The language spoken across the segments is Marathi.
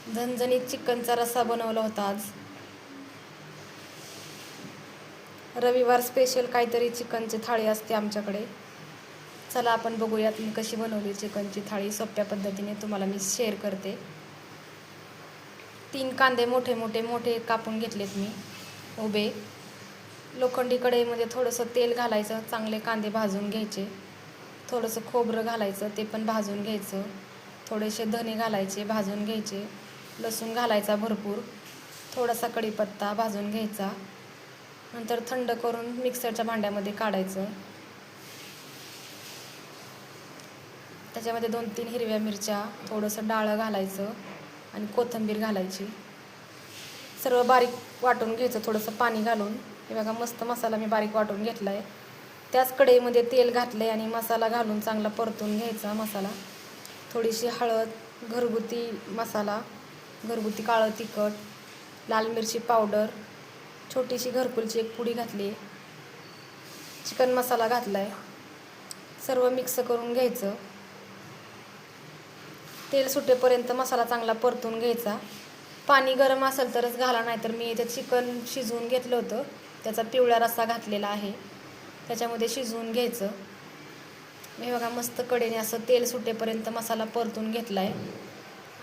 झणझणीत चिकनचा रस्सा बनवला होता आज. रविवार स्पेशल काहीतरी चिकनची थाळी असते आमच्याकडे. चला आपण बघूयात मी कशी बनवली चिकनची थाळी. सोप्या पद्धतीने तुम्हाला मी शेअर करते. 3 कांदे मोठे मोठे मोठे कापून घेतलेत मी उभे. लोखंडी कढईमध्ये थोडंसं तेल घालायचं, चांगले कांदे भाजून घ्यायचे. थोडंसं खोबरं घालायचं, ते पण भाजून घ्यायचं. थोडेसे धने घालायचे, भाजून घ्यायचे. लसूण घालायचा भरपूर. थोडासा कढीपत्ता भाजून घ्यायचा. नंतर थंड करून मिक्सरच्या भांड्यामध्ये काढायचं. त्याच्यामध्ये 2-3 हिरव्या मिरच्या, थोडंसं डाळं घालायचं आणि कोथिंबीर घालायची. सर्व बारीक वाटून घ्यायचं थोडंसं पाणी घालून. हे बघा मस्त मसाला मी बारीक वाटून घेतला आहे. त्याच कढईमध्ये तेल घातले आणि मसाला घालून चांगला परतून घ्यायचा मसाला. थोडीशी हळद, घरगुती मसाला, घरगुती काळं तिखट, लाल मिरची पावडर, छोटीशी घरकुलची एक पुडी घातली, चिकन मसाला घातला आहे. सर्व मिक्स करून घ्यायचं. तेल सुटेपर्यंत मसाला चांगला परतून घ्यायचा. पाणी गरम असेल तरच घाला, नाही तर मी इथे चिकन शिजवून घेतलं होतं, त्याचा पिवळा रस्सा घातलेला आहे, त्याच्यामध्ये शिजवून घ्यायचं. हे बघा मस्त कडेने असं तेल सुटेपर्यंत मसाला परतून घेतला आहे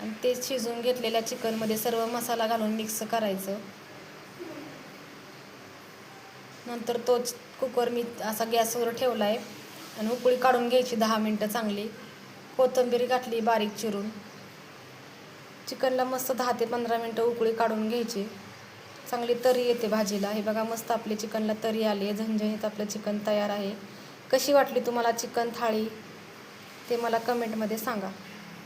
आणि ते शिजवून घेतलेल्या चिकनमध्ये सर्व मसाला घालून मिक्स करायचं. नंतर तोच कुकर मी असा गॅसवर ठेवला आहे आणि उकळी काढून घ्यायची 10 मिनटं चांगली. कोथिंबीर घातली बारीक चिरून. चिकनला मस्त 10 ते 15 मिनटं उकळी काढून घ्यायची. चांगली तरी येते भाजीला. हे बघा मस्त आपली चिकनला तरी आली आहे. झणझणीत आपलं चिकन तयार आहे. कशी वाटली तुम्हाला चिकन थाळी ते मला कमेंटमध्ये सांगा.